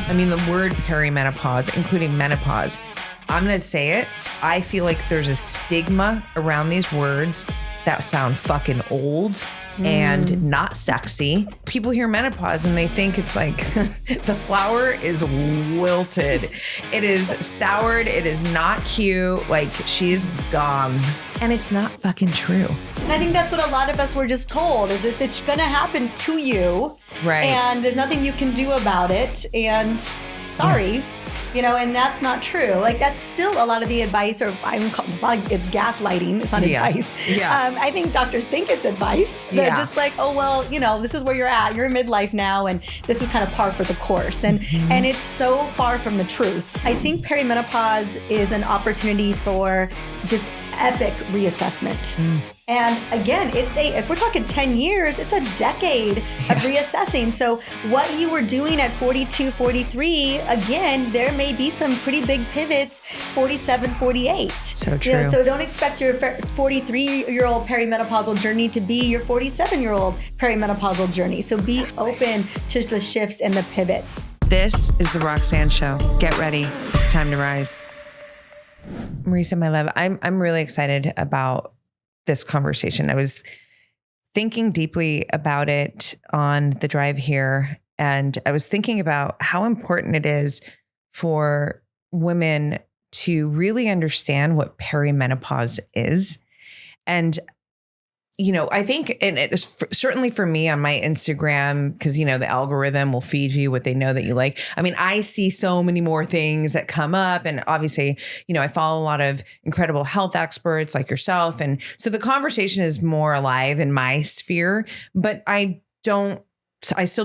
I mean, the word perimenopause, including menopause, I'm going to say it. I feel like there's a stigma around these words that sound fucking old and not sexy. People hear menopause and they think it's like the flower is wilted. It is soured. It is not cute. Like she's gone. And it's not fucking true. And I think that's what a lot of us were just told, is that it's going to happen to you. Right. And there's nothing you can do about it. And sorry. And that's not true. Like that's still a lot of the advice, or I'm calling a lot of gaslighting. It's not advice. Yeah. I think doctors think it's advice. They're just like, oh, well, this is where you're at. You're in midlife now, and this is kind of par for the course. And and it's so far from the truth. I think perimenopause is an opportunity for just epic reassessment. And again, if we're talking 10 years, it's a decade of reassessing. So what you were doing at 42, 43, again, there may be some pretty big pivots, 47, 48. So true. So don't expect your 43-year-old perimenopausal journey to be your 47-year-old perimenopausal journey. So be open to the shifts and the pivots. This is the Roxanne Show. Get ready. It's time to rise. Mariza, my love, I'm really excited about this conversation. I was thinking deeply about it on the drive here, and I was thinking about how important it is for women to really understand what perimenopause is. And I think, and it is certainly for me on my Instagram, because, the algorithm will feed you what they know that you like. I mean, I see so many more things that come up. And obviously, I follow a lot of incredible health experts like yourself. And so the conversation is more alive in my sphere, but I still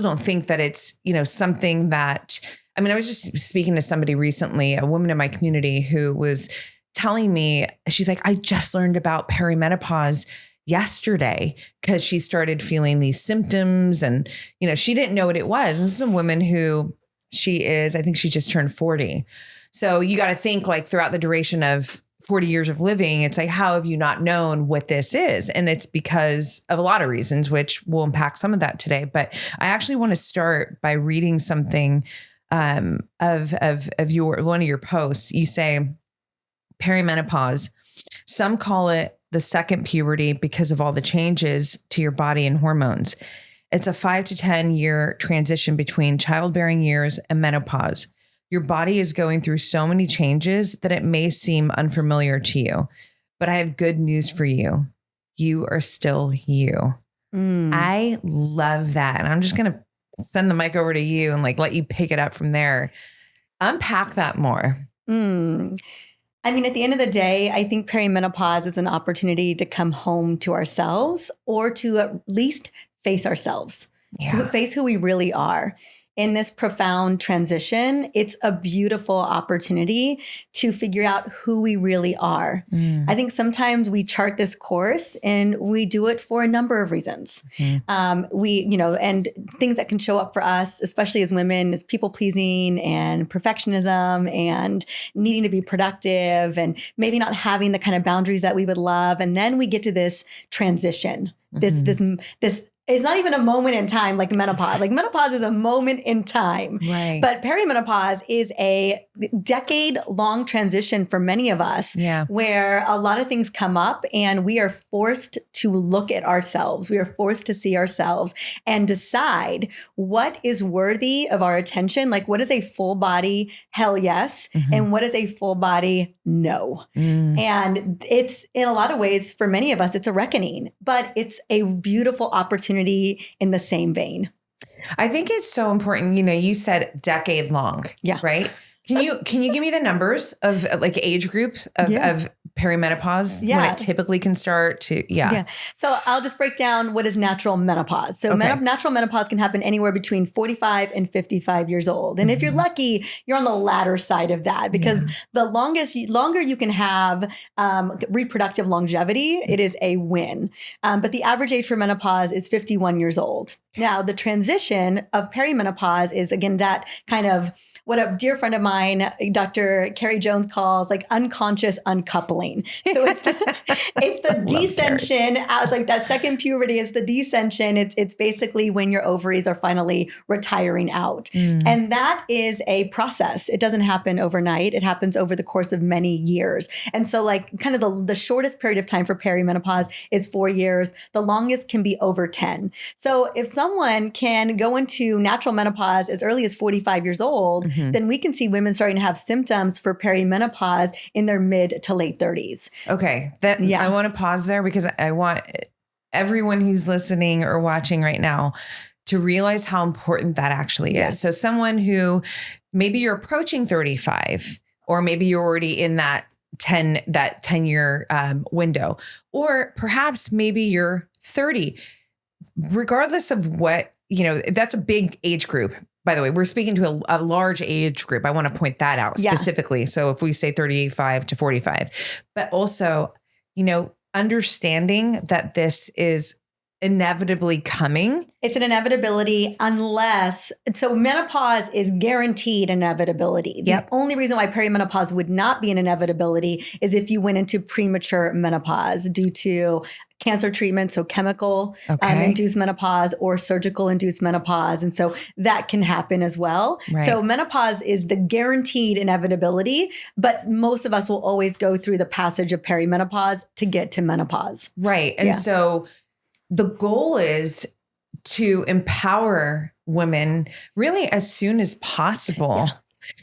don't think that it's, something that, I mean, I was just speaking to somebody recently, a woman in my community who was telling me, she's like, I just learned about perimenopause yesterday because she started feeling these symptoms and, she didn't know what it was. And this is a woman who I think she just turned 40. So you got to think like throughout the duration of 40 years of living, it's like, how have you not known what this is? And it's because of a lot of reasons, which we'll unpack some of that today. But I actually want to start by reading something of one of your posts. You say perimenopause, some call it the second puberty because of all the changes to your body and hormones. It's a 5 to 10 year transition between childbearing years and menopause. Your body is going through so many changes that it may seem unfamiliar to you, but I have good news for you. You are still you. I love that. And I'm just going to send the mic over to you and let you pick it up from there. Unpack that more. I mean, at the end of the day, I think perimenopause is an opportunity to come home to ourselves, or to at least face ourselves, face who we really are. In this profound transition, it's a beautiful opportunity to figure out who we really are. I think sometimes we chart this course and we do it for a number of reasons. And things that can show up for us, especially as women, is people pleasing and perfectionism and needing to be productive and maybe not having the kind of boundaries that we would love. And then we get to this transition, this it's not even a moment in time like menopause. Like menopause is a moment in time. Right. But perimenopause is a decade-long transition for many of us, where a lot of things come up and we are forced to look at ourselves. We are forced to see ourselves and decide what is worthy of our attention. Like, what is a full body hell yes, and what is a full body no? And it's, in a lot of ways, for many of us, it's a reckoning, but it's a beautiful opportunity in the same vein. I think it's so important. You said decade long, right? Can you give me the numbers of age groups of perimenopause when it typically can start to, So I'll just break down what is natural menopause. So natural menopause can happen anywhere between 45 and 55 years old. And if you're lucky, you're on the latter side of that, because the longer you can have reproductive longevity, it is a win. But the average age for menopause is 51 years old. Now, the transition of perimenopause is, again, that kind of what a dear friend of mine, Dr. Carrie Jones, calls like unconscious uncoupling. So it's the descension out, like that second puberty is the descension. It's basically when your ovaries are finally retiring out. And that is a process. It doesn't happen overnight. It happens over the course of many years. And so like kind of the shortest period of time for perimenopause is 4 years. The longest can be over 10. So if someone can go into natural menopause as early as 45 years old, then we can see women starting to have symptoms for perimenopause in their mid to late 30s. Okay. I want to pause there because I want everyone who's listening or watching right now to realize how important that actually is. So someone who maybe you're approaching 35, or maybe you're already in that 10-year window, or perhaps maybe you're 30, regardless of what, that's a big age group. By the way, we're speaking to a large age group. I want to point that out specifically. So if we say 35 to 45, but also, understanding that this is inevitably coming. It's an inevitability so menopause is guaranteed inevitability. The only reason why perimenopause would not be an inevitability is if you went into premature menopause due to cancer treatment, so chemical induced menopause or surgical induced menopause. And so that can happen as well. Right. So menopause is the guaranteed inevitability, but most of us will always go through the passage of perimenopause to get to menopause. Right. And so the goal is to empower women really as soon as possible.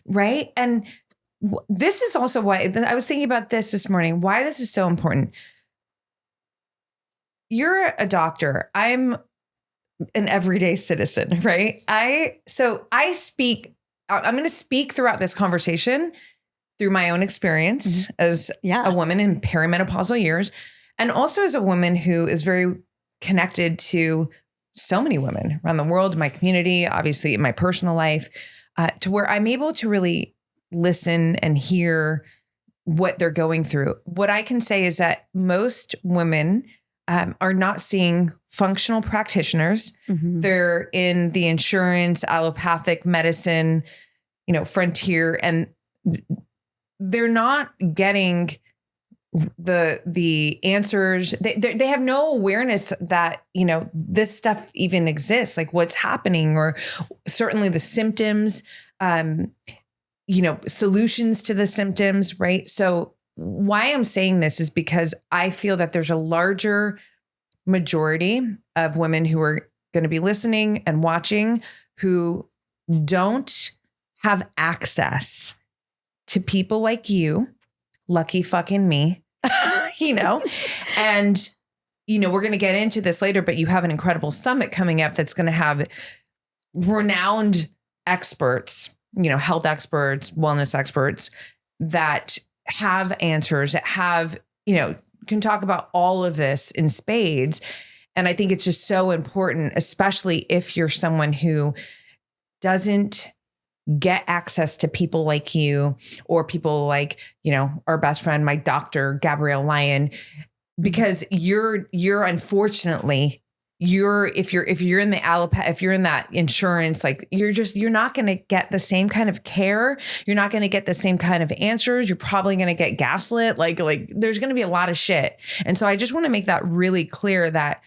Right. And this is also why I was thinking about this morning, why this is so important. You're a doctor. I'm an everyday citizen, right? I'm going to speak throughout this conversation through my own experience as a woman in perimenopausal years, and also as a woman who is very connected to so many women around the world, in my community, obviously in my personal life, to where I'm able to really listen and hear what they're going through. What I can say is that most women are not seeing functional practitioners. They're in the insurance, allopathic medicine, frontier, and they're not getting the answers. They have no awareness that, this stuff even exists, like what's happening, or certainly the symptoms, solutions to the symptoms, right? So why I'm saying this is because I feel that there's a larger majority of women who are going to be listening and watching who don't have access to people like you, lucky fucking me, and, we're going to get into this later, but you have an incredible summit coming up that's going to have renowned experts, health experts, wellness experts that have answers, that have, can talk about all of this in spades. And I think it's just so important, especially if you're someone who doesn't get access to people like you, or people like, our best friend, my doctor, Gabrielle Lyon, because you're unfortunately, if you're in the if you're in that insurance, like you're not going to get the same kind of care. You're not going to get the same kind of answers. You're probably going to get gaslit. Like there's going to be a lot of shit. And so I just want to make that really clear that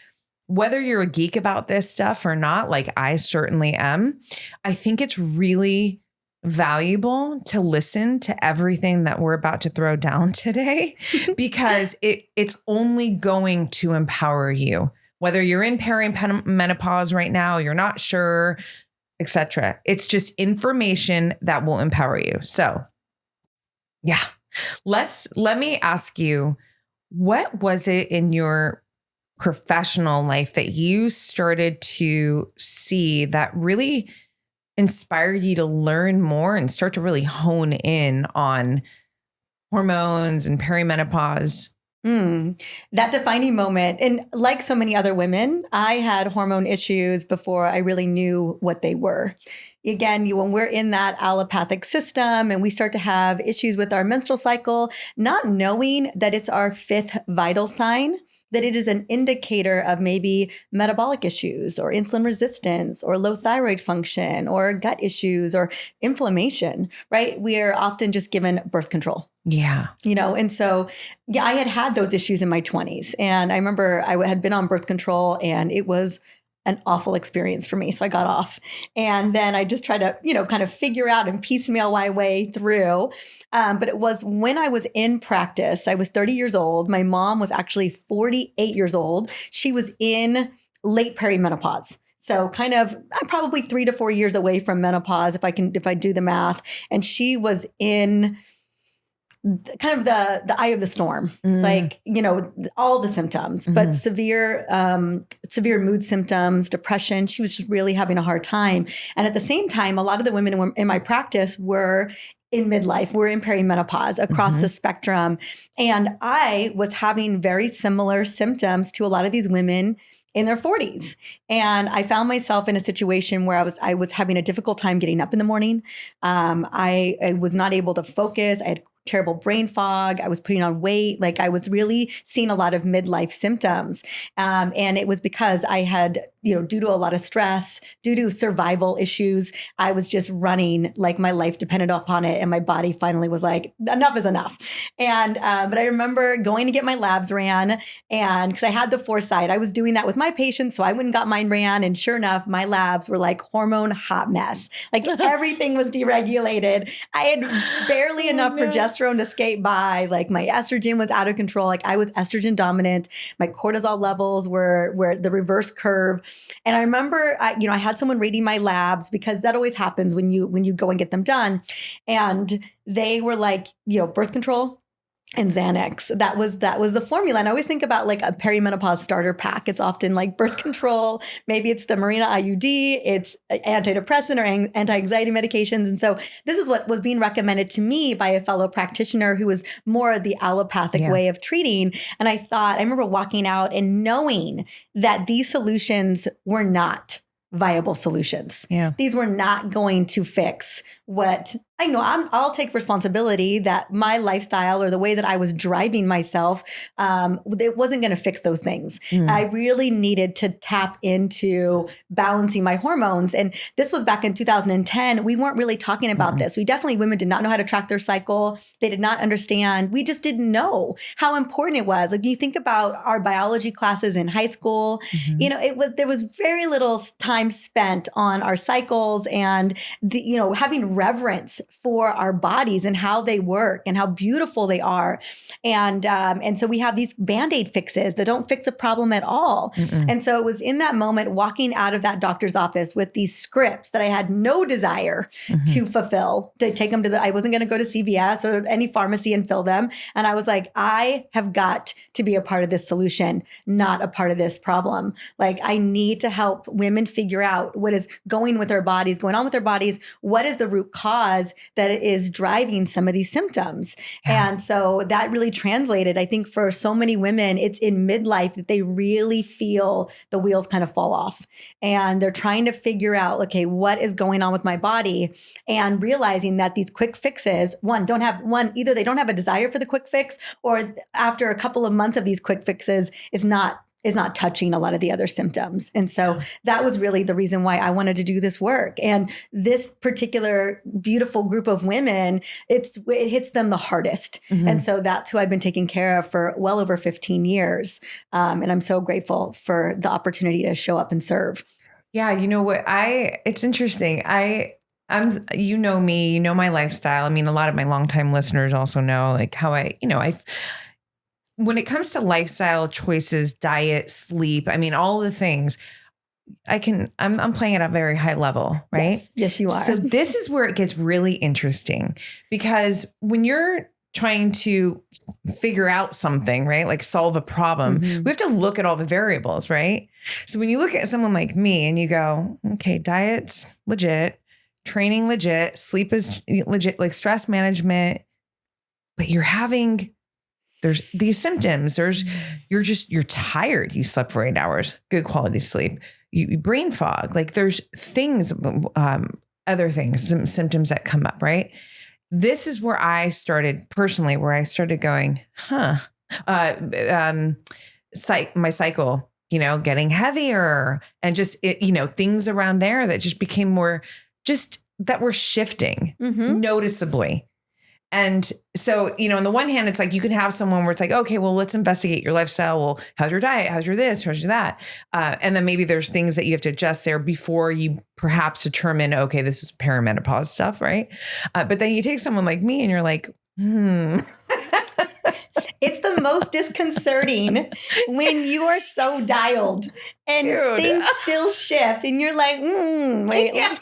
whether you're a geek about this stuff or not, like I certainly am, I think it's really valuable to listen to everything that we're about to throw down today, because it's only going to empower you. Whether you're in perimenopause right now, you're not sure, etc. It's just information that will empower you. So, let me ask you, what was it in your professional life that you started to see that really inspired you to learn more and start to really hone in on hormones and perimenopause? That defining moment. And like so many other women, I had hormone issues before I really knew what they were. Again, when we're in that allopathic system and we start to have issues with our menstrual cycle, not knowing that it's our fifth vital sign, that it is an indicator of maybe metabolic issues or insulin resistance or low thyroid function or gut issues or inflammation, right? We are often just given birth control. Yeah. And so, yeah, I had those issues in my 20s. And I remember I had been on birth control and it was an awful experience for me. So I got off. And then I just tried to, kind of figure out and piecemeal my way through. But it was when I was in practice, I was 30 years old. My mom was actually 48 years old. She was in late perimenopause. So kind of, I'm probably 3 to 4 years away from menopause if I do the math. And she was in kind of the eye of the storm, like, all the symptoms, but severe mood symptoms, depression. She was just really having a hard time. And at the same time, a lot of the women in my practice were in midlife, we're in perimenopause across the spectrum. And I was having very similar symptoms to a lot of these women in their 40s. And I found myself in a situation where I was having a difficult time getting up in the morning. I was not able to focus. I had terrible brain fog. I was putting on weight. Like I was really seeing a lot of midlife symptoms. And it was because I had, due to a lot of stress, due to survival issues, I was just running like my life depended upon it. And my body finally was like, enough is enough. And, but I remember going to get my labs ran, and because I had the foresight, I was doing that with my patients. So I went and got mine ran. And sure enough, my labs were like hormone hot mess. Like everything was deregulated. I had barely enough progesterone to skate by. Like my estrogen was out of control. Like I was estrogen dominant. My cortisol levels were the reverse curve. And I remember, I had someone reading my labs, because that always happens when you go and get them done. And they were like, birth control and Xanax. That was the formula. And I always think about like a perimenopause starter pack. It's often like birth control. Maybe it's the Mirena IUD. It's antidepressant or anti-anxiety medications. And so this is what was being recommended to me by a fellow practitioner who was more the allopathic way of treating. And I remember walking out and knowing that these solutions were not viable solutions. Yeah. These were not going to fix what I know. I'll take responsibility that my lifestyle or the way that I was driving myself, it wasn't going to fix those things. I really needed to tap into balancing my hormones. And this was back in 2010. We weren't really talking about this. Women did not know how to track their cycle. They did not understand. We just didn't know how important it was. Like you think about our biology classes in high school, there was very little time spent on our cycles and having reverence for our bodies and how they work and how beautiful they are. And so we have these Band-Aid fixes that don't fix a problem at all. And so it was in that moment walking out of that doctor's office with these scripts that I had no desire to fulfill, to take them I wasn't going to go to CVS or any pharmacy and fill them. And I was like, I have got to be a part of this solution, not a part of this problem. Like I need to help women figure out what is going on with their bodies, what is the root cause that is driving some of these symptoms. Yeah. And so that really translated, I think for so many women, it's in midlife that they really feel the wheels kind of fall off. And they're trying to figure out, okay, what is going on with my body? And realizing that these quick fixes, either they don't have a desire for the quick fix, or after a couple of months of these quick fixes is not touching a lot of the other symptoms. And so that was really the reason why I wanted to do this work. And this particular beautiful group of women, it hits them the hardest. And so that's who I've been taking care of for well over 15 years. And I'm so grateful for the opportunity to show up and serve. Yeah. You know what? It's interesting. I'm, me, my lifestyle. I mean, a lot of my longtime listeners also know like how when it comes to lifestyle choices, diet, sleep, I mean, all the things, I'm playing at a very high level, right? Yes, you are. So this is where it gets really interesting, because when you're trying to figure out something, right? Like solve a problem, we have to look at all the variables, right? So when you look at someone like me and you go, okay, diet's legit, training legit, sleep is legit, like stress management, but there's these symptoms. You're tired. You slept for 8 hours, good quality sleep. You brain fog. Like there's things, other things, some symptoms that come up, right? This is where I started personally, going, my cycle, getting heavier and just, things around there that just became more just that were shifting noticeably. And so, on the one hand, it's like you can have someone where it's like, okay, well, let's investigate your lifestyle. Well, how's your diet? How's your this? How's your that? And then maybe there's things that you have to adjust there before you perhaps determine, okay, this is perimenopause stuff, right? But then you take someone like me and you're like, It's the most disconcerting when you are so dialed and things still shift and you're like, wait. Yeah.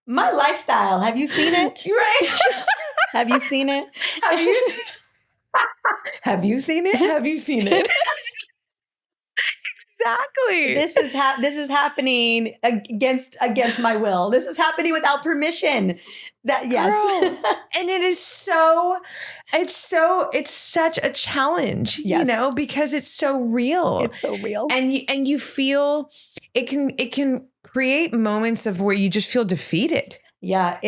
My lifestyle. Have you seen it? Right. Have you seen it? Have you seen it? Have you seen it? Exactly. This is happening against my will. This is happening without permission. Girl. And it is it's such a challenge, because it's so real. It's so real. And you feel it can create moments of where you just feel defeated. Yeah.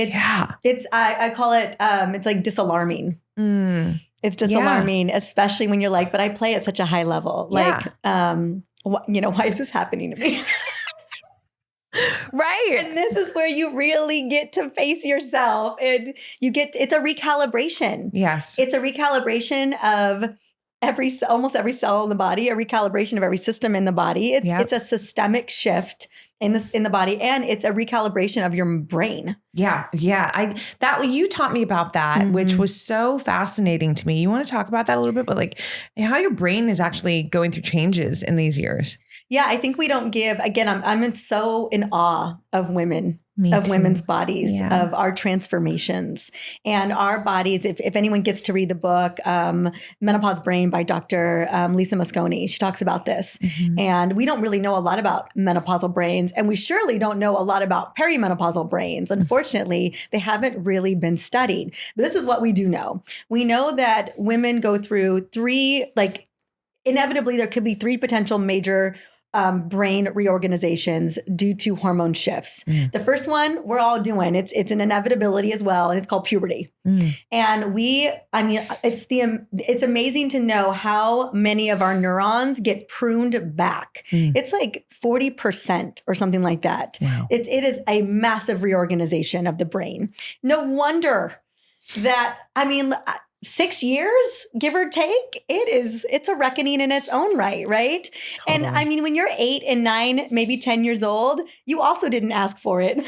I call it, it's like disalarming. It's disalarming, especially when you're like, but I play at such a high level. Like, why is this happening to me? Right. And this is where you really get to face yourself and it's a recalibration. Yes. It's a recalibration of almost every cell in the body, a recalibration of every system in the body. It's a systemic shift in the body, and it's a recalibration of your brain. Yeah. Yeah. You taught me about that, which was so fascinating to me. You want to talk about that a little bit, but like how your brain is actually going through changes in these years. Yeah, I think we don't give, again, I'm so in awe of women, women's bodies, of our transformations and our bodies. If anyone gets to read the book, Menopause Brain by Dr. Lisa Mosconi, she talks about this. And we don't really know a lot about menopausal brains, and we surely don't know a lot about perimenopausal brains. Unfortunately, they haven't really been studied. But this is what we do know. We know that women go through inevitably there could be 3 potential major brain reorganizations due to hormone shifts. The first one we're all doing, it's an inevitability as well, and it's called puberty. And it's amazing to know how many of our neurons get pruned back. It's like 40% or something like that. Wow. It is a massive reorganization of the brain. No wonder that, 6 years, give or take, it's a reckoning in its own right? Totally. And when you're 8 and 9, maybe 10 years old, you also didn't ask for it.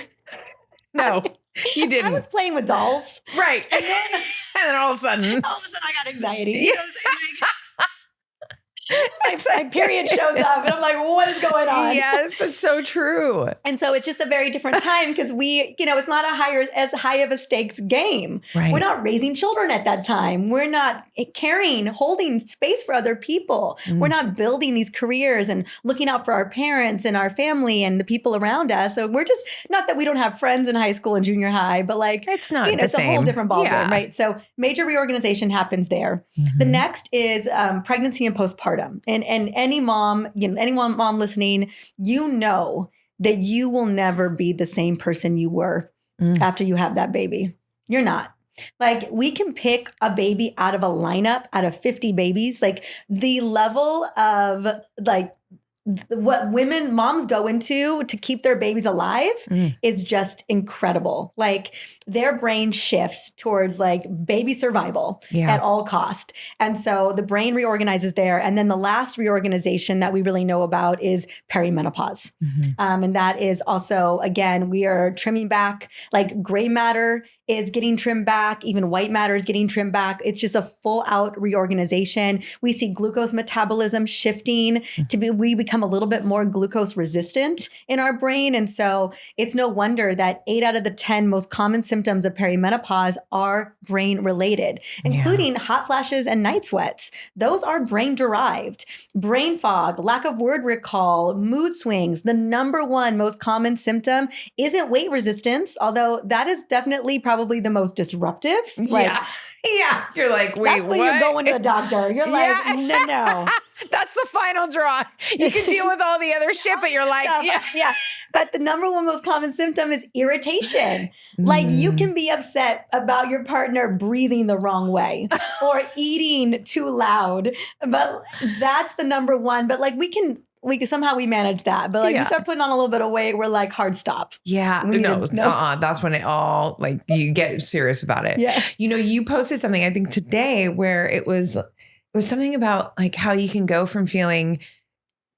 No, you didn't. I was playing with dolls. Right. And then all of a sudden I got anxiety. My period shows up and I'm like, what is going on? Yes, it's so true. And so it's just a very different time because it's not as high of a stakes game. Right. We're not raising children at that time. We're not holding space for other people. We're not building these careers and looking out for our parents and our family and the people around us. So we're just, not that we don't have friends in high school and junior high, but it's not it's a whole different ballgame, right? So major reorganization happens there. The next is pregnancy and postpartum. And any mom, any mom listening, that you will never be the same person you were after you have that baby. You're not. We can pick a baby out of a lineup out of 50 babies. The level of what moms go into to keep their babies alive is just incredible. Their brain shifts towards baby survival at all cost. And so the brain reorganizes there. And then the last reorganization that we really know about is perimenopause. And that is also, again, we are trimming back, gray matter is getting trimmed back. Even white matter is getting trimmed back. It's just a full out reorganization. We see glucose metabolism shifting we become a little bit more glucose resistant in our brain. And so it's no wonder that 8 out of the 10 most common symptoms of perimenopause are brain related, including hot flashes and night sweats. Those are brain derived. Brain fog, lack of word recall, mood swings. The number one most common symptom isn't weight resistance, although that is definitely probably probably the most disruptive. Yeah. You're like, wait, that's when what? you're going to the doctor. You're like, no. That's the final draw. You can deal with all the other shit, but you're like, yeah. But the number one most common symptom is irritation. Like you can be upset about your partner breathing the wrong way or eating too loud. But that's the number one. But like we can somehow we manage that. But like we start putting on a little bit of weight, we're like hard stop. Yeah. No. That's when it all like you get serious about it. Yeah. You posted something I think today where it was something about like how you can go from feeling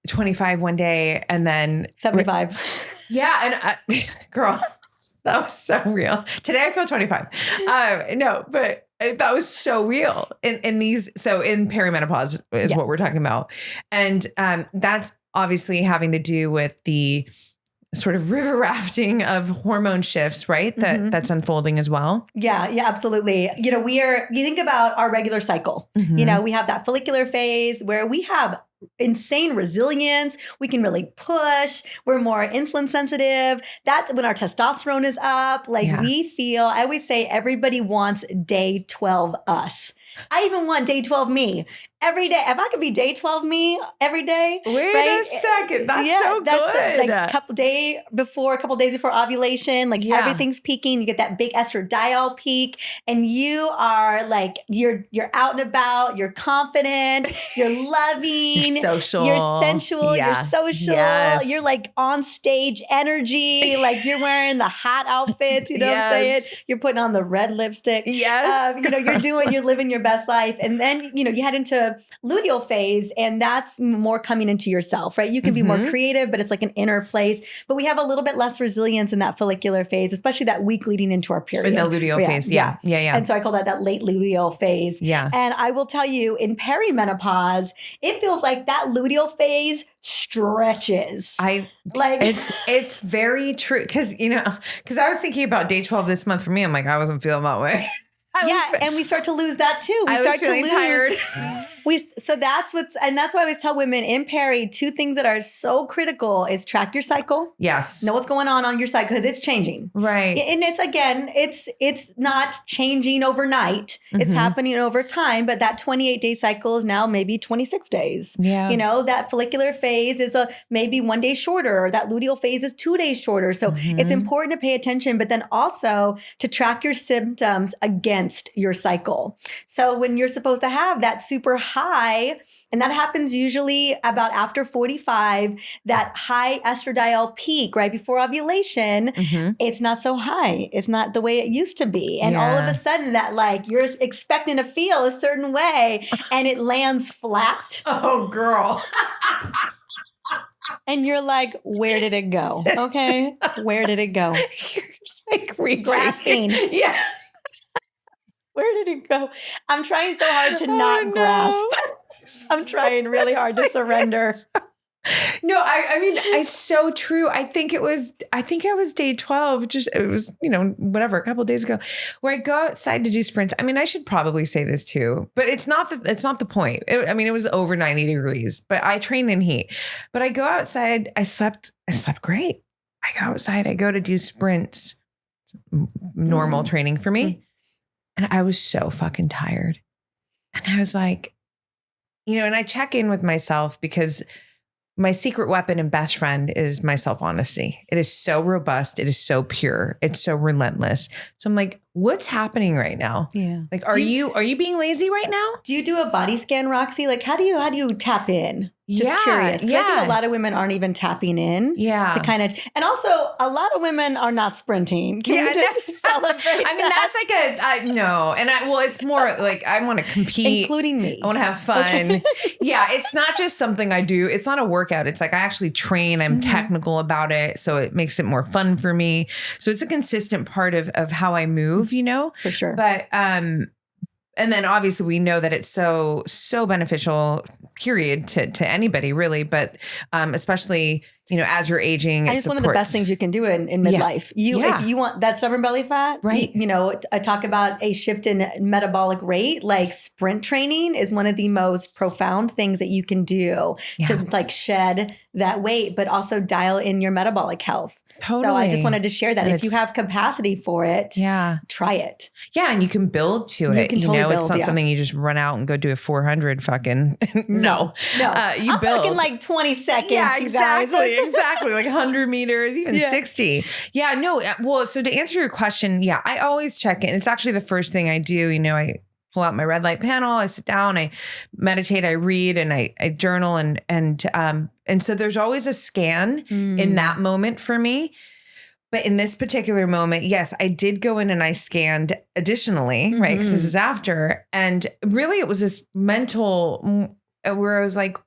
25 one day and then 75. Yeah. And girl, that was so real. Today I feel 25. No, but that was so real in perimenopause is what we're talking about. And that's obviously having to do with the sort of river rafting of hormone shifts, right? That's unfolding as well. Yeah, absolutely. You think about our regular cycle. We have that follicular phase where we have insane resilience. We can really push. We're more insulin sensitive. That's when our testosterone is up. We feel, I always say everybody wants day 12 us. I even want day 12 me every day. If I could be day 12 me every day. Wait a second. That's so good. A couple days before ovulation, everything's peaking. You get that big estradiol peak and you are like, you're out and about, you're confident, you're loving, you're social, you're sensual, you're social, you're like on stage energy, like you're wearing the hot outfits, what I'm saying? You're putting on the red lipstick. Yes. You're living your best life. And then, you head into luteal phase and that's more coming into yourself, right? You can be more creative, but it's like an inner place. But we have a little bit less resilience in that follicular phase, especially that week leading into our period. In the luteal phase. Yeah. And so I call that late luteal phase. Yeah. And I will tell you in perimenopause, it feels like that luteal phase stretches. It's very true. Cause I was thinking about day 12 this month for me. I'm like, I wasn't feeling that way. And we start to lose that too. We start to lose. Tired. That's why I always tell women in peri, two things that are so critical is track your cycle. Yes. Know what's going on your cycle because it's changing. Right. And it's not changing overnight. It's happening over time, but that 28-day cycle is now maybe 26 days. Yeah. That follicular phase is maybe 1 day shorter, or that luteal phase is 2 days shorter. So it's important to pay attention, but then also to track your symptoms against your cycle. So when you're supposed to have that super high, and that happens usually about after 45, that high estradiol peak right before ovulation, it's not so high. It's not the way it used to be. And all of a sudden that you're expecting to feel a certain way and it lands flat. Oh, girl. And you're like, where did it go? Okay. Where did it go? Like grasping. Yeah. Where did it go? I'm trying so hard to not grasp. I'm trying really hard to surrender. No, I mean, it's so true. I think I was day 12, it was, whatever, a couple of days ago, where I go outside to do sprints. I mean, I should probably say this too, but it's not the point. It was over 90 degrees, but I trained in heat. But I go outside, I slept great. I go outside, I go to do sprints, normal training for me. And I was so fucking tired. And I was like, and I check in with myself because my secret weapon and best friend is my self-honesty. It is so robust. It is so pure. It's so relentless. So I'm like, what's happening right now? Yeah. Like, are you being lazy right now? Do you do a body scan, Roxy? Like, how do you tap in? Just curious. I think a lot of women aren't even tapping in. Yeah. To kind of, and also a lot of women are not sprinting. Can we just celebrate that's like no. And it's more like I want to compete. Including me. I want to have fun. Okay. Yeah. It's not just something I do. It's not a workout. It's like I actually train. I'm technical about it. So it makes it more fun for me. So it's a consistent part of how I move, For sure. But, and then obviously we know that it's so beneficial, period, to anybody really, but especially as you're aging. And it's one of the best things you can do in midlife. If you want that stubborn belly fat, right. I talk about a shift in metabolic rate, like sprint training is one of the most profound things that you can do to like shed that weight, but also dial in your metabolic health. Totally. So I just wanted to share that. And if you have capacity for it, try it. Yeah. And you can build to it. You can totally build, it's not something you just run out and go do a 400 fucking. No. I'm talking like 20 seconds. Yeah, you guys. Exactly. Like 100 meters, even 60. Yeah, no. Well, so to answer your question, I always check in. It's actually the first thing I do. I pull out my red light panel, I sit down, I meditate, I read, and I journal. And so there's always a scan in that moment for me. But in this particular moment, yes, I did go in and I scanned additionally, right? Because this is after. And really it was this mental where I was like,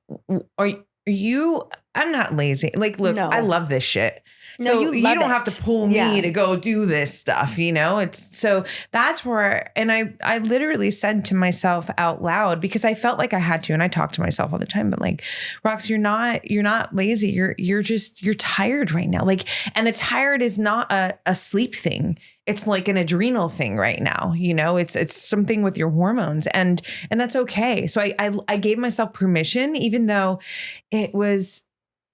are you, I'm not lazy. Like, look, I love this shit. So you don't have to pull me to go do this stuff, it's so that's where, and I literally said to myself out loud, because I felt like I had to, and I talk to myself all the time, but like, Rox, you're not lazy. You're tired right now. Like, and the tired is not a sleep thing. It's like an adrenal thing right now. It's something with your hormones and that's okay. So I gave myself permission, even though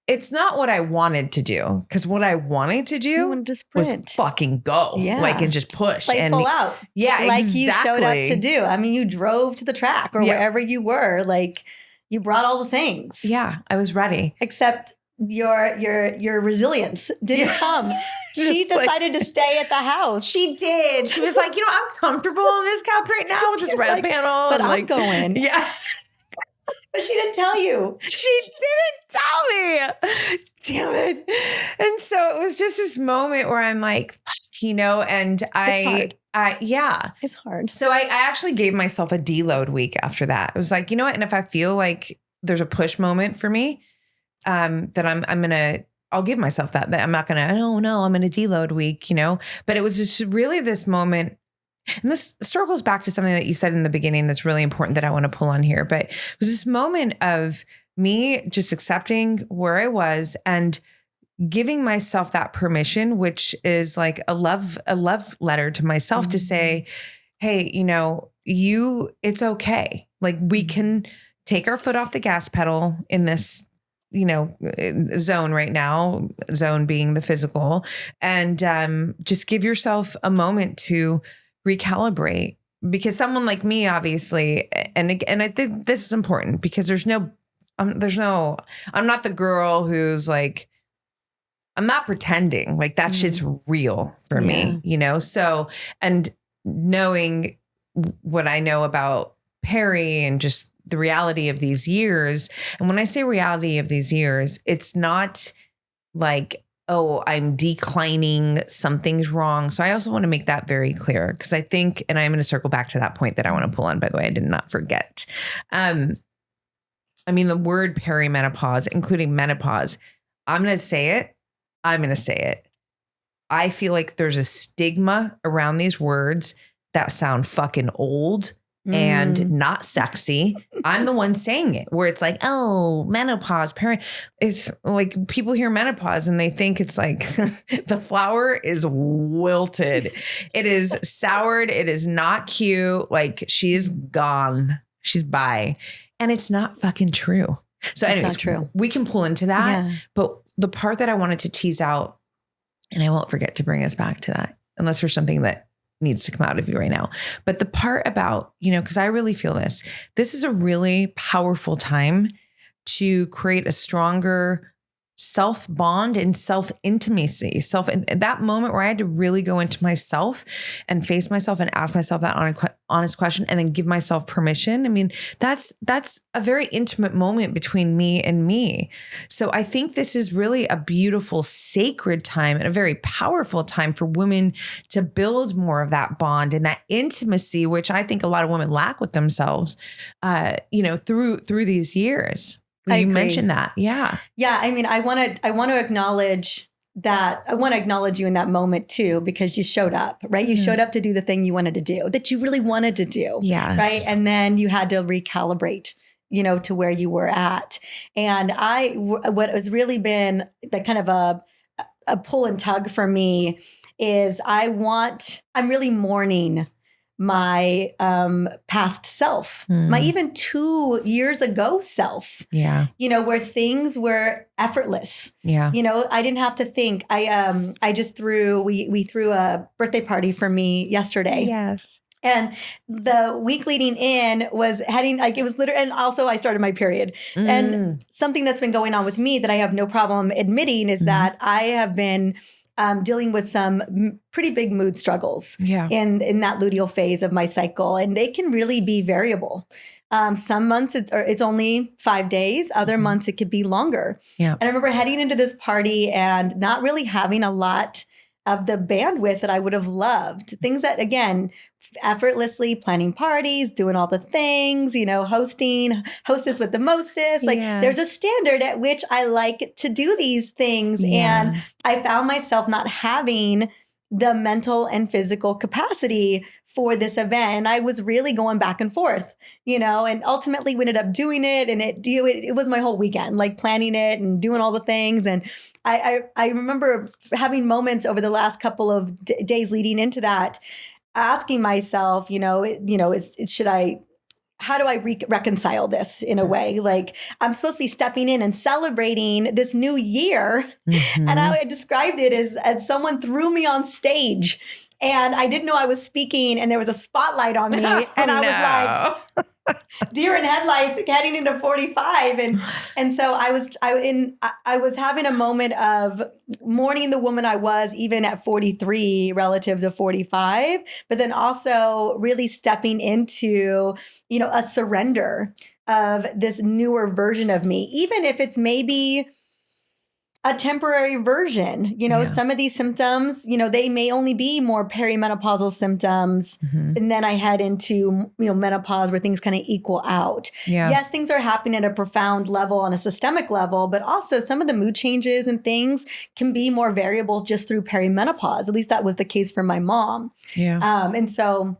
it's not what I wanted to do, because what I wanted to do was fucking go, and just push and full out. Yeah, like exactly. You showed up to do. I mean, you drove to the track or wherever you were. Like you brought all the things. Yeah, I was ready. Except your resilience didn't come. She decided to stay at the house. She did. She was like, I'm comfortable on this couch right now with this red panel. But I'm going. Yeah. But she didn't tell you. She didn't tell me. Damn it. And so it was just this moment where I'm like, and it's hard. So I actually gave myself a deload week after that. It was like, you know what? And if I feel like there's a push moment for me, that I'll give myself that I'm not going to, I'm in a deload week, but it was just really this moment. And this circles back to something that you said in the beginning that's really important that I want to pull on here. But it was this moment of me just accepting where I was and giving myself that permission, which is like a love letter to myself to say, hey, it's okay. Like we can take our foot off the gas pedal in this zone right now, zone being the physical, and just give yourself a moment to recalibrate, because someone like me, obviously, and I think this is important because I'm not the girl who's like, I'm not pretending like that shit's real for me, so, and knowing what I know about Perry and just the reality of these years. And when I say reality of these years, it's not like, oh, I'm declining, something's wrong. So I also want to make that very clear, because I think, and I'm going to circle back to that point that I want to pull on, by the way, I did not forget. The word perimenopause, including menopause, I'm going to say it. I feel like there's a stigma around these words that sound fucking old and not sexy. I'm the one saying it, where it's like, oh, menopause, it's like people hear menopause and they think it's like the flower is wilted. It is soured. It is not cute. Like she's gone. She's by. And it's not fucking true. So anyways, not true. We can pull into that. But the part that I wanted to tease out, and I won't forget to bring us back to that, unless there's something that needs to come out of you right now. But the part about, because I really feel this is a really powerful time to create a stronger self bond and self intimacy, that moment where I had to really go into myself and face myself and ask myself that honest question and then give myself permission. I mean, that's a very intimate moment between me and me. So I think this is really a beautiful, sacred time and a very powerful time for women to build more of that bond and that intimacy, which I think a lot of women lack with themselves, through these years. You mentioned that. Yeah. Yeah. I mean, I want to acknowledge that. I want to acknowledge you in that moment too, because you showed up, right? You showed up to do the thing you wanted to do, that you really wanted to do. Yes. Right. And then you had to recalibrate, to where you were at. And what has really been the kind of a pull and tug for me is I'm really mourning my past self, my even 2 years ago self, where things were effortless. I didn't have to think. We threw a birthday party for me yesterday. Yes. And the week leading in was heading, like it was literally, and also I started my period. And something that's been going on with me that I have no problem admitting is that I have been dealing with some pretty big mood struggles in that luteal phase of my cycle. And they can really be variable. Some months it's only 5 days. Other months it could be longer. And I remember heading into this party and not really having a lot of the bandwidth that I would have loved. Things that, again, effortlessly planning parties, doing all the things, hostess with the mostest. Like there's a standard at which I like to do these things. And I found myself not having the mental and physical capacity for this event. And I was really going back and forth, and ultimately we ended up doing it. And it was my whole weekend, like planning it and doing all the things. And I remember having moments over the last couple of days leading into that, asking myself, how do I reconcile this in a way? Like I'm supposed to be stepping in and celebrating this new year. And I described it as someone threw me on stage and I didn't know I was speaking and there was a spotlight on me. And I was like deer in headlights heading into 45. And so I was having a moment of mourning the woman I was even at 43 relative to 45, but then also really stepping into, a surrender of this newer version of me, even if it's maybe a temporary version. Some of these symptoms, they may only be more perimenopausal symptoms. And then I head into, menopause where things kind of equal out. Yes, things are happening at a profound level on a systemic level, but also some of the mood changes and things can be more variable just through perimenopause. At least that was the case for my mom. And so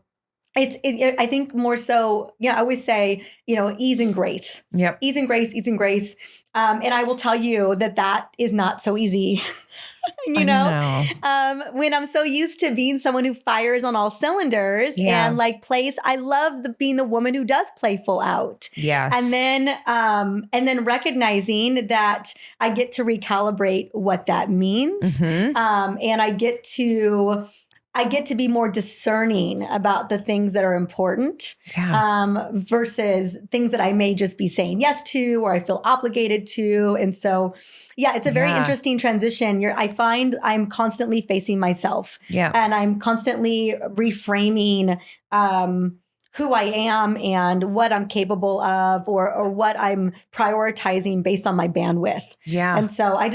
I think more so, I always say, ease and grace. Ease and grace, ease and grace. And I will tell you that is not so easy. When I'm so used to being someone who fires on all cylinders and plays, I love being the woman who does play full out. And then recognizing that I get to recalibrate what that means. And I get to be more discerning about the things that are important versus things that I may just be saying yes to or I feel obligated to. And so, it's a very interesting transition. I find I'm constantly facing myself and I'm constantly reframing who I am and what I'm capable of or what I'm prioritizing based on my bandwidth. And so I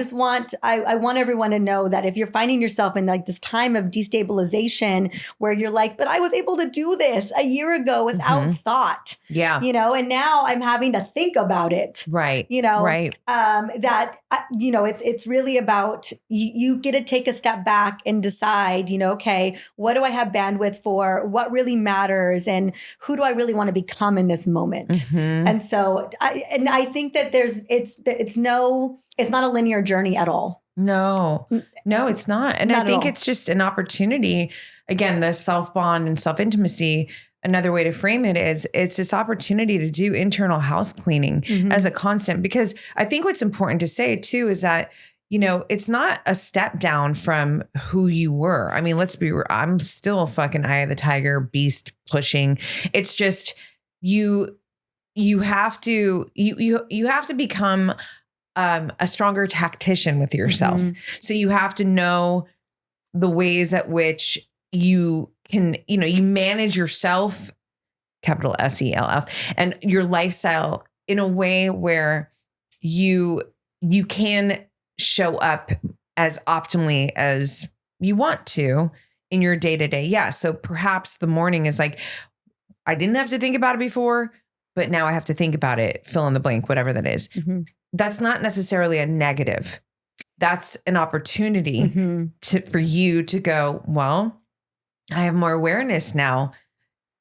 want everyone to know that if you're finding yourself in like this time of destabilization where you're like, but I was able to do this a year ago without thought. And now I'm having to think about it. It's really about you get to take a step back and decide, okay, what do I have bandwidth for? What really matters? And who do I really want to become in this moment? And so I think that it's not a linear journey at all. No, it's not. And I think it's just an opportunity. Again, the self-bond and self-intimacy, another way to frame it is it's this opportunity to do internal house cleaning as a constant, because I think what's important to say too is that, it's not a step down from who you were. I mean, let's be real. I'm still a fucking eye of the tiger beast pushing. It's just you have to become a stronger tactician with yourself. So you have to know the ways at which you can, you manage yourself, capital SELF, and your lifestyle in a way where you can show up as optimally as you want to in your day-to-day. So perhaps the morning is like, I didn't have to think about it before, but now I have to think about it, fill in the blank, whatever that is. That's not necessarily a negative. That's an opportunity for you to go, well, I have more awareness now.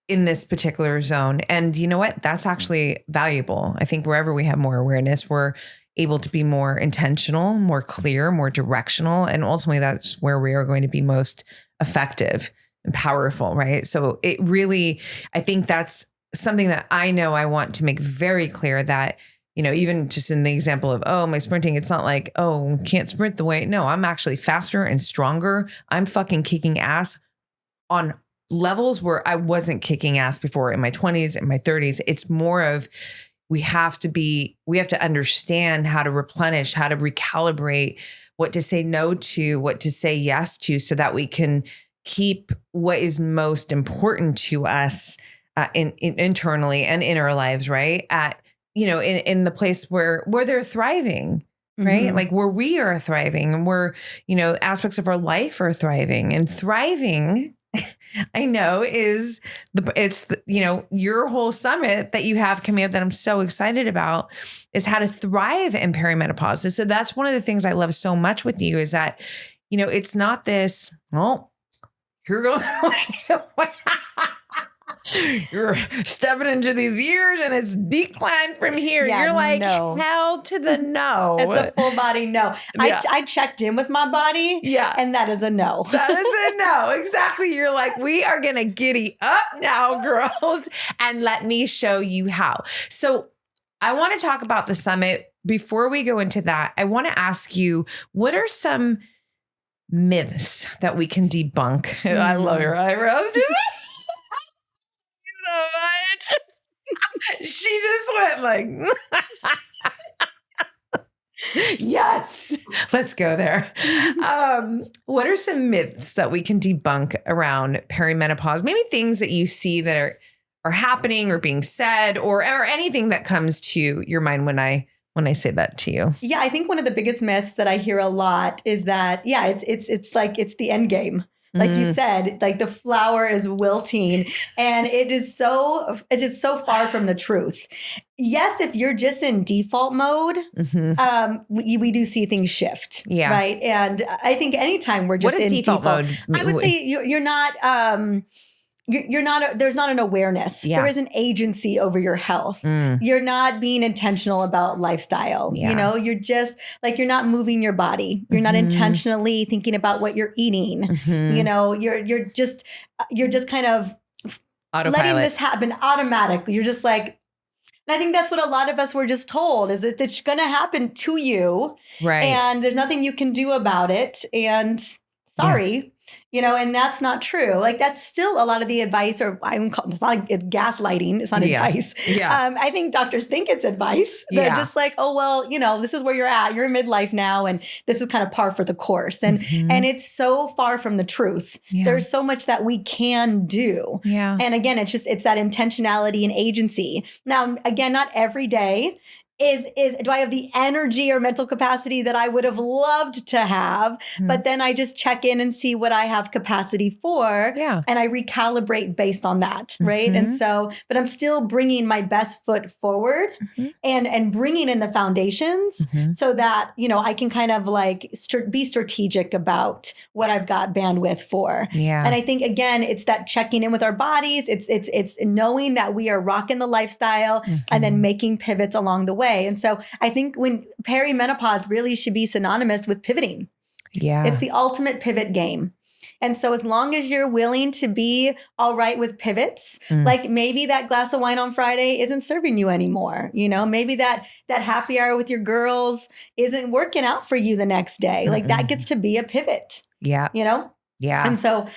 in this particular zone. And you know what? That's actually valuable. I think wherever we have more awareness, we're able to be more intentional, more clear, more directional. And ultimately that's where we are going to be most effective and powerful, right? So it really, I think that's something that I know I want to make very clear that, you know, even just in the example of, oh, my sprinting, it's not like, oh, can't sprint the way. No, I'm actually faster and stronger. I'm fucking kicking ass on levels where I wasn't kicking ass before in my 20s and my 30s. It's more of, we have to understand how to replenish, how to recalibrate, what to say no to, what to say yes to, so that we can keep what is most important to us internally and in our lives, right? At, you know, in the place where they're thriving, right? Mm-hmm. Like where we are thriving and where, you know, aspects of our life are thriving. And thriving, I know it's you know, your whole summit that you have coming up that I'm so excited about is how to thrive in perimenopause. And so that's one of the things I love so much with you is that, you know, it's not this, well, you're going, you're stepping into these years and it's decline from here. Yeah, you're like, no. hell to the no. It's a full body no. Yeah. I checked in with my body. Yeah. And that is a no. That is a no. Exactly. You're like, we are going to giddy up now, girls, and let me show you how. So I want to talk about the summit. Before we go into that, I want to ask you, what are some myths that we can debunk? I love your eyebrows. Just so much. She just went like, yes, let's go there. What are some myths that we can debunk around perimenopause? Maybe things that you see that are happening or being said, or anything that comes to your mind when I say that to you. Yeah, I think one of the biggest myths that I hear a lot is that, yeah, it's like it's the end game. Like you said, like the flower is wilting, and it is so far from the truth. Yes, if you're just in default mode, we do see things shift. Yeah. Right. And I think anytime we're just what is in default mode? I would say you're not, you're not, there's not an awareness. Yeah. There is an agency over your health. You're not being intentional about lifestyle. Yeah. You know, you're just like, you're not moving your body. You're not intentionally thinking about what you're eating. You know, you're just kind of Autopilot. letting this happen automatically. You're just like, and I think that's what a lot of us were just told, is that it's going to happen to you. Right. And there's nothing you can do about it. And sorry. Yeah. You know, and that's not true. Like that's still a lot of the advice, or it's not like it's gaslighting. It's not advice. Yeah. I think doctors think it's advice. They're just like, oh, well, you know, this is where you're at. You're in midlife now. And this is kind of par for the course. And it's so far from the truth. Yeah. There's so much that we can do. Yeah. And again, it's that intentionality and agency. Now, again, not every day do I have the energy or mental capacity that I would have loved to have? But then I just check in and see what I have capacity for. Yeah. And I recalibrate based on that. Right. And so, but I'm still bringing my best foot forward and bringing in the foundations so that, you know, I can kind of like be strategic about what I've got bandwidth for. Yeah. And I think, again, it's that checking in with our bodies. It's knowing that we are rocking the lifestyle and then making pivots along the way. And so I think when perimenopause really should be synonymous with pivoting. Yeah. It's the ultimate pivot game. And so as long as you're willing to be all right with pivots, like maybe that glass of wine on Friday isn't serving you anymore. You know, maybe that happy hour with your girls isn't working out for you the next day. Like that gets to be a pivot. Yeah. You know? Yeah. And so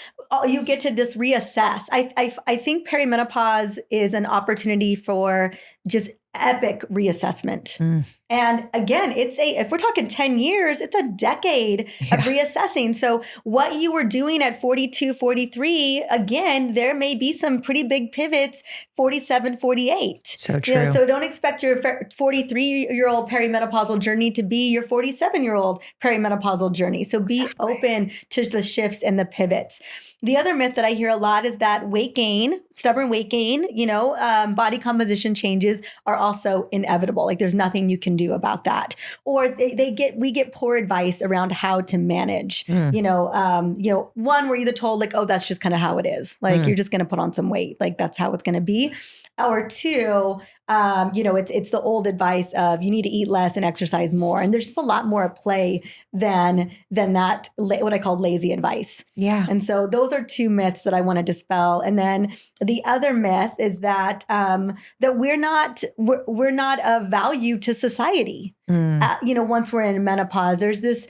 you get to just reassess. I think perimenopause is an opportunity for just epic reassessment. And again, if we're talking 10 years, it's a decade of reassessing. So what you were doing at 42, 43, again, there may be some pretty big pivots, 47, 48. So true. You know, so don't expect your 43-year-old perimenopausal journey to be your 47-year-old perimenopausal journey. So be open to the shifts and the pivots. The other myth that I hear a lot is that weight gain, stubborn weight gain, you know, body composition changes are also inevitable. Like there's nothing you can do about that. Or we get poor advice around how to manage. One, we're either told like, oh, that's just kind of how it is. Like you're just going to put on some weight. Like that's how it's going to be. Or two, it's the old advice of you need to eat less and exercise more. And there's just a lot more at play than that, what I call lazy advice. Yeah. And so those are two myths that I want to dispel. And then the other myth is that that we're not of value to society. Once we're in menopause, there's this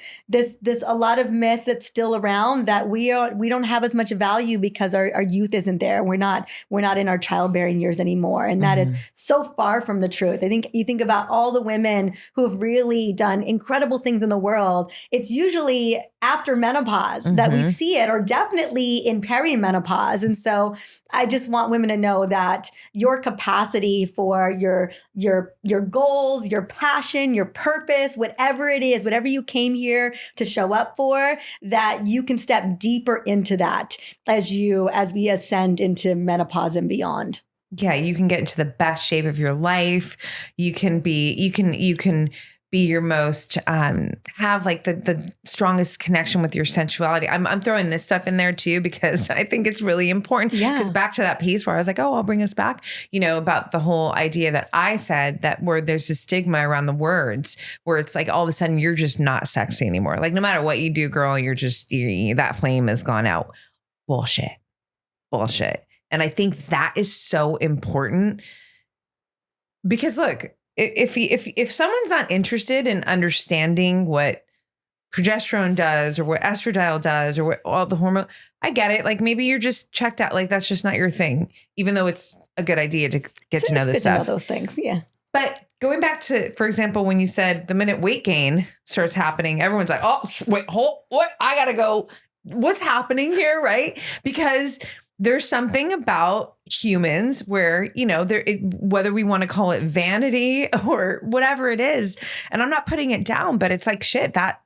a lot of myth that's still around that we don't have as much value because our youth isn't there. We're not in our childbearing years anymore. And that is so far from the truth. I think you think about all the women who have really done incredible things in the world. It's usually after menopause that we see it, or definitely in perimenopause. And so I just want women to know that your capacity for your goals, your passion, your purpose, whatever it is, whatever you came here to show up for, that you can step deeper into that as we ascend into menopause and beyond. Yeah, you can get into the best shape of your life. You can be your most, have like the strongest connection with your sensuality. I'm throwing this stuff in there too, because I think it's really important. Yeah. Because back to that piece where I was like, oh, I'll bring us back, about the whole idea that I said that where there's a stigma around the words, where it's like all of a sudden you're just not sexy anymore. Like no matter what you do, girl, that flame has gone out. Bullshit. And I think that is so important because look, if someone's not interested in understanding what progesterone does or what estradiol does or what all the hormone, I get it. Like maybe you're just checked out. Like that's just not your thing, even though it's a good idea to get to know this stuff. To know those things. Yeah. But going back to, for example, when you said the minute weight gain starts happening, everyone's like, oh, wait, what? I got to go. What's happening here? Right. Because there's something about humans where, whether we want to call it vanity or whatever it is, and I'm not putting it down, but it's like, shit, that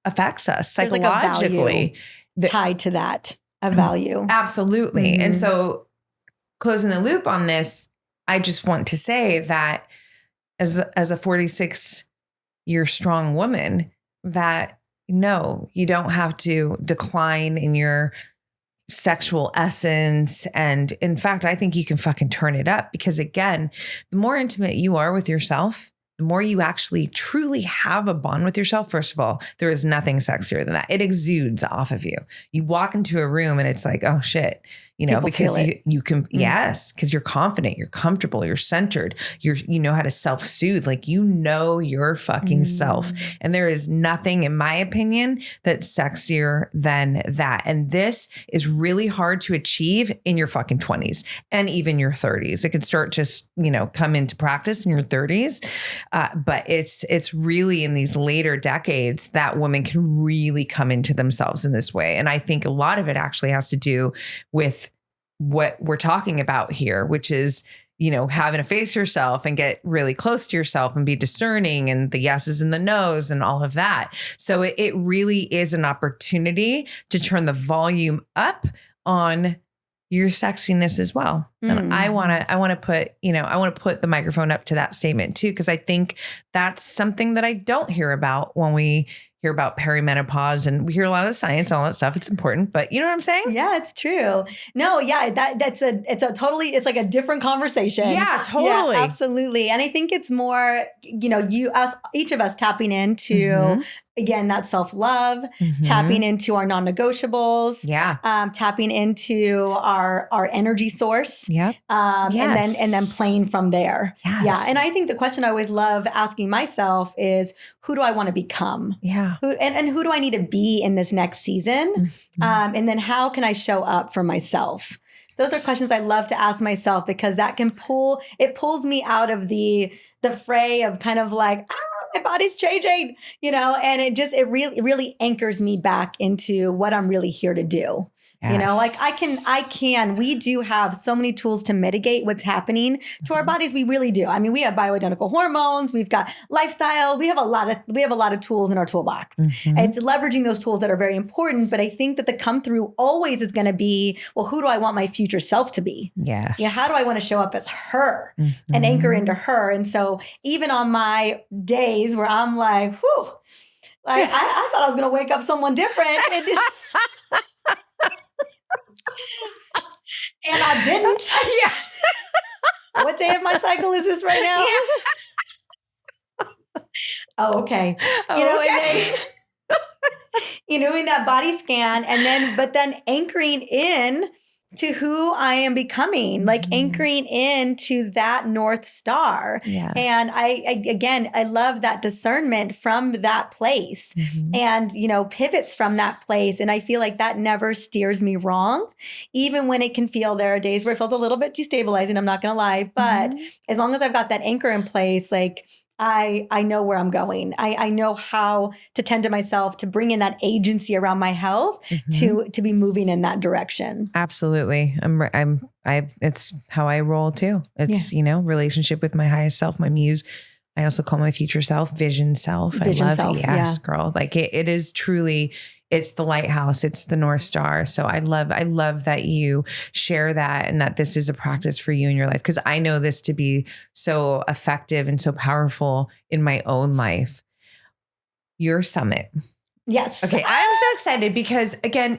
affects us psychologically. Like a value tied to that, a value. Absolutely. And so closing the loop on this, I just want to say that as a 46-year strong woman, that no, you don't have to decline in your sexual essence. And in fact, I think you can fucking turn it up because again, the more intimate you are with yourself, the more you actually truly have a bond with yourself. First of all, there is nothing sexier than that. It exudes off of you. You walk into a room and it's like, oh shit, People because you can, Mm. because you're confident, you're comfortable, you're centered, you know how to self-soothe, like your fucking self. And there is nothing, in my opinion, that's sexier than that. And this is really hard to achieve in your fucking 20s and even your 30s. It can start just, come into practice in your 30s. But it's really in these later decades that women can really come into themselves in this way. And I think a lot of it actually has to do with what we're talking about here, which is, having to face yourself and get really close to yourself and be discerning and the yeses and the nos and all of that. So it really is an opportunity to turn the volume up on your sexiness as well. And I want to put the microphone up to that statement too, because I think that's something that I don't hear about when we hear about perimenopause, and we hear a lot of the science, all that stuff. It's important, but you know what I'm saying? Yeah, it's true. No, yeah, it's like a different conversation. Yeah, totally. Yeah, absolutely. And I think it's more, each of us tapping into, again, that self-love, tapping into our non-negotiables, tapping into our energy source, and then playing from there. Yes. Yeah. And I think the question I always love asking myself is, who do I want to become? Yeah. Who do I need to be in this next season? And then how can I show up for myself? Those are questions I love to ask myself, because that pulls me out of the fray of kind of like, my body's changing, and it really anchors me back into what I'm really here to do. You know, like we do have so many tools to mitigate what's happening to our bodies. We really do. I mean, we have bioidentical hormones, we've got lifestyle, we have a lot of tools in our toolbox. It's leveraging those tools that are very important. But I think that the come through always is going to be, well, who do I want my future self to be? Yes. Yeah. How do I want to show up as her and anchor into her? And so even on my days where I'm like, whew, like I thought I was going to wake up someone different. And I didn't. Yeah. What day of my cycle is this right now? Yeah. Oh, okay. You know, and then, in that body scan but then anchoring in to who I am becoming, like anchoring into that North Star. Yeah. And I love that discernment from that place and, pivots from that place. And I feel like that never steers me wrong, even when it can feel, there are days where it feels a little bit destabilizing, I'm not going to lie. But as long as I've got that anchor in place, like I know where I'm going. I know how to tend to myself, to bring in that agency around my health, to be moving in that direction. Absolutely. It's how I roll too. It's, relationship with my highest self, my muse. I also call my future self vision self. Vision self. Yes, girl. Like it is truly, it's the lighthouse. It's the North Star. So I love that you share that and that this is a practice for you in your life. Cause I know this to be so effective and so powerful in my own life. Your summit. Yes. Okay. I'm so excited because again,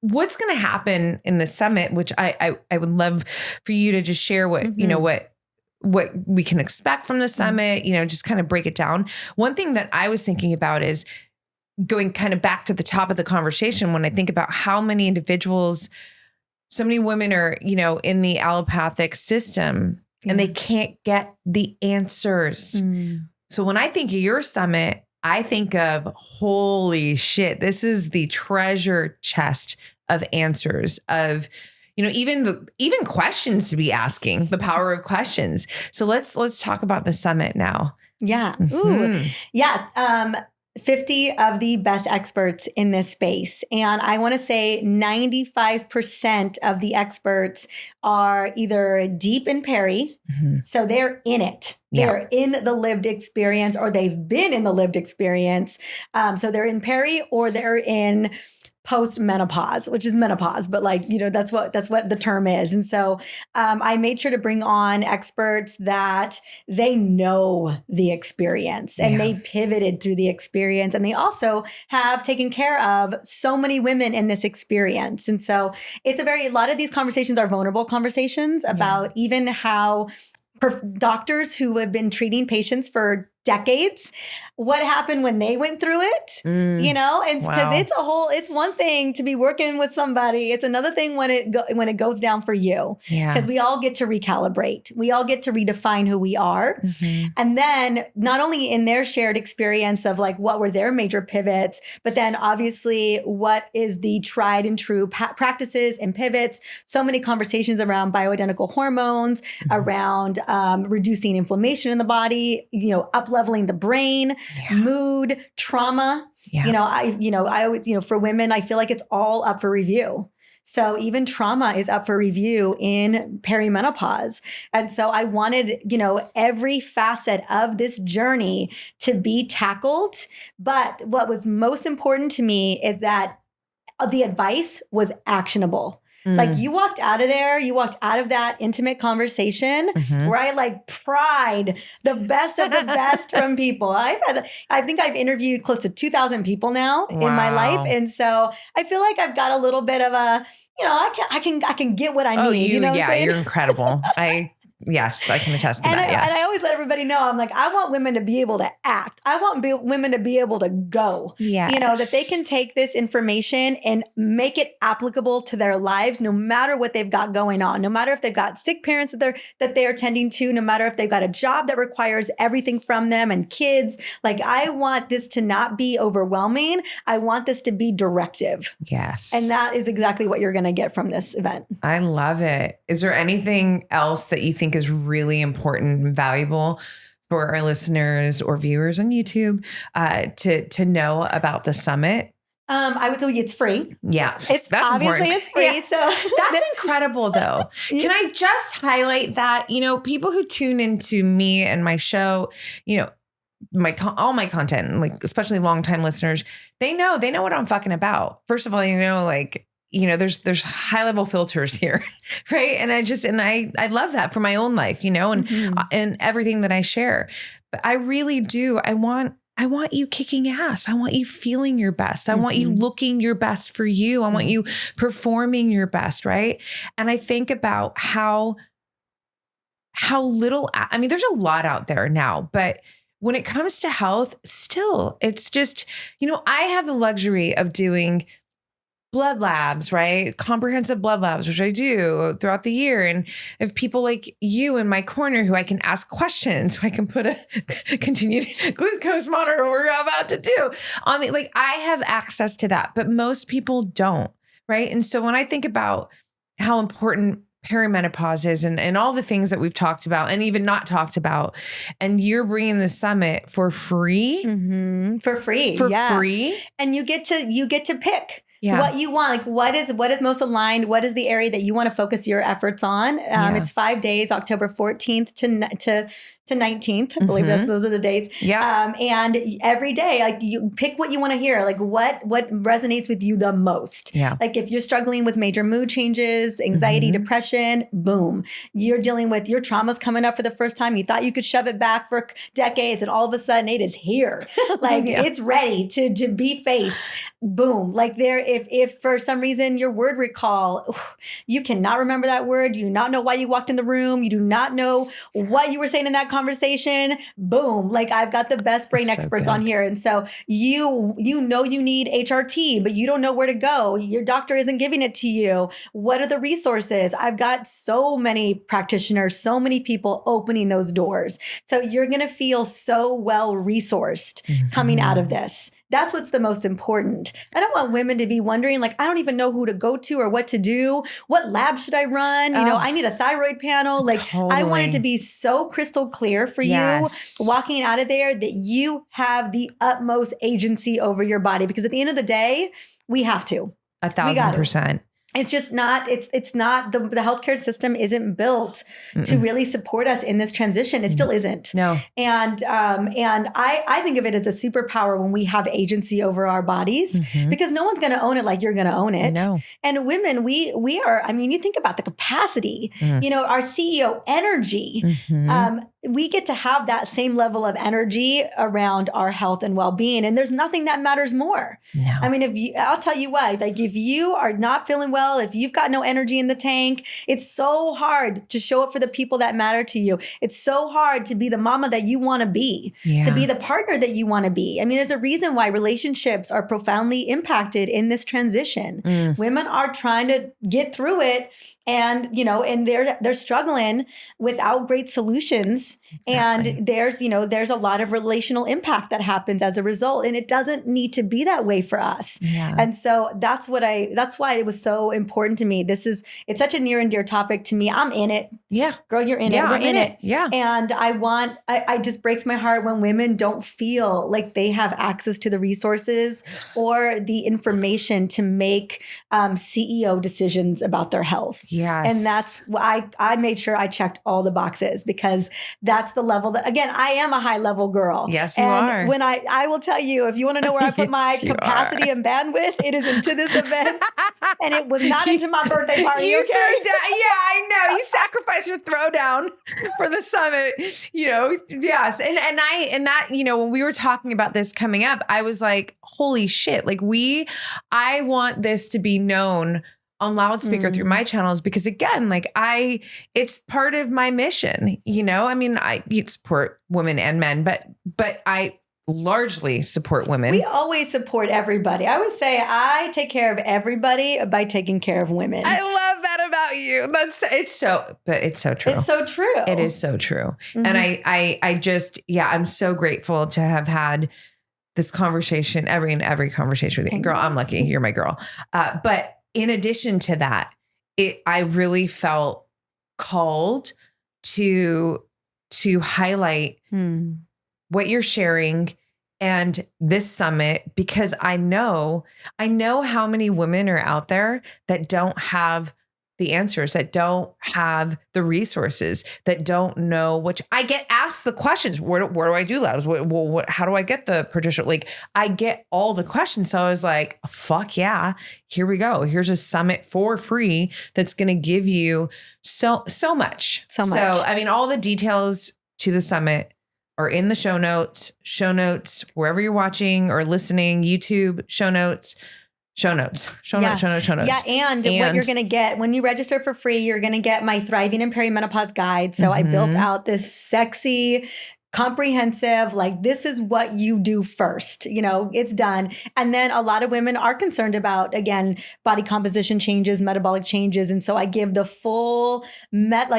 what's going to happen in the summit, which I would love for you to just share what we can expect from the summit, just kind of break it down. One thing that I was thinking about is going kind of back to the top of the conversation when I think about how many individuals, so many women are, in the allopathic system and they can't get the answers. So when I think of your summit, I think of, holy shit, this is the treasure chest of answers, of, even questions to be asking, the power of questions. So let's talk about the summit now. Yeah. Ooh. Yeah. 50 of the best experts in this space. And I want to say 95% of the experts are either deep in peri, so they're in it. They're in the lived experience, or they've been in the lived experience. So they're in peri, or they're in post-menopause, which is menopause, but that's what the term is. And so I made sure to bring on experts that they know the experience and they pivoted through the experience, and they also have taken care of so many women in this experience. And so it's a lot of these conversations are vulnerable conversations about even how doctors who have been treating patients for decades, what happened when they went through it, and because it's one thing to be working with somebody. It's another thing when it goes down for you, because we all get to recalibrate. We all get to redefine who we are. And then not only in their shared experience of like, what were their major pivots, but then obviously what is the tried and true practices and pivots. So many conversations around bioidentical hormones, around reducing inflammation in the body, up-leveling the brain, mood, trauma. I always, for women, I feel like it's all up for review. So even trauma is up for review in perimenopause. And so I wanted, every facet of this journey to be tackled. But what was most important to me is that the advice was actionable. Like you walked out of that intimate conversation where I pried the best of the best from people. I think I've interviewed close to 2,000 people now in my life. And so I feel like I've got a little bit of a, I can get what I need. You're incredible. Yes, I can attest to that. And I always let everybody know, I'm like, I want women to be able to act. I want women to be able to go. Yes. That they can take this information and make it applicable to their lives, no matter what they've got going on, no matter if they've got sick parents that they're tending to, no matter if they've got a job that requires everything from them and kids. Like, I want this to not be overwhelming. I want this to be directive. Yes. And that is exactly what you're going to get from this event. I love it. Is there anything else that you think is really important and valuable for our listeners or viewers on YouTube to know about the summit? I would say it's free. Yeah. It's obviously important. it's free. Yeah. So that's incredible though. Can I just highlight that, people who tune into me and my show, all my content, like especially longtime listeners, they know what I'm fucking about. First of all, there's high level filters here. Right. And I love that for my own life, and everything that I share, but I really do. I want you kicking ass. I want you feeling your best. I want you looking your best for you. I want you performing your best. Right. And I think about how little, there's a lot out there now, but when it comes to health, still, it's just, I have the luxury of doing blood labs, right? Comprehensive blood labs, which I do throughout the year. And if people like you in my corner who I can ask questions, so I can put a continued glucose monitor we're about to do on me. Like I have access to that, but most people don't, right? And so when I think about how important perimenopause is and all the things that we've talked about and even not talked about, and you're bringing the summit for free, for free, and you get to pick what you want. Like what is most aligned? What is the area that you want to focus your efforts on? It's 5 days, October 14th to 19th. I believe those are the dates. Yeah. And every day, like you pick what you want to hear, like what resonates with you the most. Yeah. Like if you're struggling with major mood changes, anxiety, depression, boom. You're dealing with your traumas coming up for the first time. You thought you could shove it back for decades and all of a sudden it is here. Like it's ready to be faced. Boom. Like if for some reason your word recall, you cannot remember that word. You do not know why you walked in the room. You do not know what you were saying in that conversation. Boom. Like I've got the best brain experts on here. And so you need HRT, but you don't know where to go. Your doctor isn't giving it to you. What are the resources? I've got so many practitioners, so many people opening those doors. So you're going to feel so well resourced coming out of this. That's what's the most important. I don't want women to be wondering, like, I don't even know who to go to or what to do. What lab should I run? I need a thyroid panel. Like, I want it to be so crystal clear for you walking out of there that you have the utmost agency over your body. Because at the end of the day, we have to. 1,000%. It's just not, it's not, the healthcare system isn't built to really support us in this transition. It still isn't. No. And I think of it as a superpower when we have agency over our bodies because no one's going to own it like you're going to own it. No. And women, we are, you think about the capacity, our CEO energy, we get to have that same level of energy around our health and well-being. And there's nothing that matters more. No. I'll tell you why, like if you are not feeling well, if you've got no energy in the tank, it's so hard to show up for the people that matter to you. It's so hard to be the mama that you want to be, to be the partner that you want to be. There's a reason why relationships are profoundly impacted in this transition. Women are trying to get through it. And, and they're struggling without great solutions. Exactly. And there's a lot of relational impact that happens as a result. And it doesn't need to be that way for us. Yeah. And so that's why it was so important to me. It's such a near and dear topic to me. I'm in it. Yeah. Girl, you're in it. We're in it. Yeah. And I just breaks my heart when women don't feel like they have access to the resources or the information to make CEO decisions about their health. Yes. And that's why I made sure I checked all the boxes because that's the level that, again, I am a high level girl. Yes, you are. When I will tell you, if you want to know where I put my capacity and bandwidth, it is into this event. And it was not into my birthday party. You okay? I know. You sacrificed your throwdown for the summit, yes. And that, when we were talking about this coming up, I was like, holy shit. Like I want this to be known on loudspeaker through my channels, because again, it's part of my mission, I support women and men, but I largely support women. We always support everybody. I would say I take care of everybody by taking care of women. I love that about you. It's so true. It's so true. It is so true. And I'm so grateful to have had this conversation, every conversation with you. Girl, I'm lucky. You're my girl. But in addition to that, I really felt called to highlight what you're sharing And this summit, because I know how many women are out there that don't have the answers, that don't have the resources, that don't know which. I get asked the questions. Where do I do labs? How do I get the partition? Like, I get all the questions. So I was like, fuck yeah, here we go. Here's a summit for free that's going to give you so much. So, I mean, all the details to the summit are in the show notes, wherever you're watching or listening, YouTube, show notes. Yeah, and what you're going to get when you register for free, you're going to get my Thriving in Perimenopause guide. So I built out this sexy, comprehensive, like, this is what you do first, it's done. And then a lot of women are concerned about, again, body composition changes, metabolic changes. And so I give the full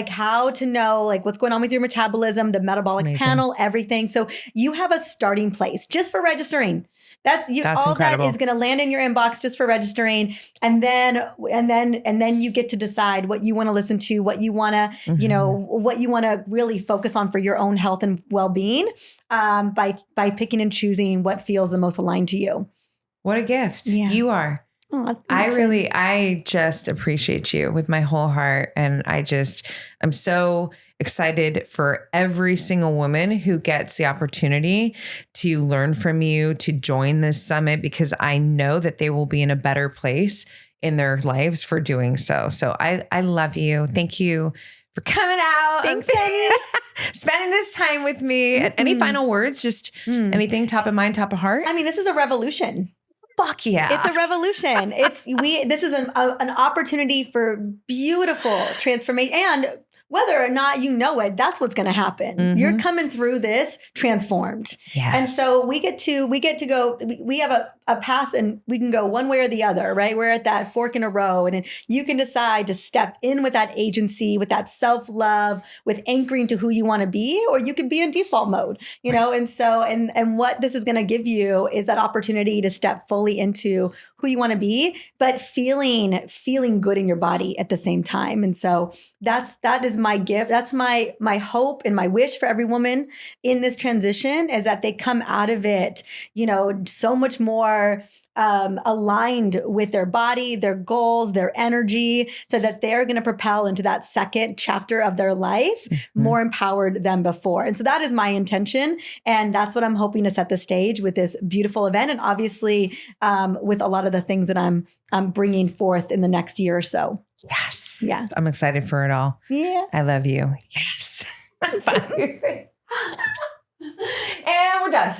how to know, like, what's going on with your metabolism, the metabolic panel, everything. So you have a starting place just for registering. That's all incredible. That is going to land in your inbox just for registering. And then you get to decide what you want to listen to, what you want to, what you want to really focus on for your own health and well-being, by picking and choosing what feels the most aligned to you. What a gift you are. Oh, I just appreciate you with my whole heart. And I'm so excited for every single woman who gets the opportunity to learn from you, to join this summit, because I know that they will be in a better place in their lives for doing so. So I love you. Thank you for coming out. Thanks, spending this time with me. Any final words? Just anything top of mind, top of heart? I mean, this is a revolution. Fuck yeah. It's a revolution. This is an opportunity for beautiful transformation. And whether or not you know it, that's what's going to happen. You're coming through this transformed. Yes. And so we get to go, we have a path, and we can go one way or the other, right? We're at that fork in a row, and you can decide to step in with that agency, with that self-love, with anchoring to who you want to be, or you could be in default mode, you know? And so, and what this is going to give you is that opportunity to step fully into who you want to be, but feeling good in your body at the same time. And so that is my gift. That's my hope and my wish for every woman in this transition, is that they come out of it, so much more aligned with their body, their goals, their energy, so that they're going to propel into that second chapter of their life more empowered than before. And so that is my intention. And that's what I'm hoping to set the stage with this beautiful event. And obviously with a lot of the things that I'm bringing forth in the next year or so. Yes. Yeah. I'm excited for it all. Yeah. I love you. Yes. And we're done.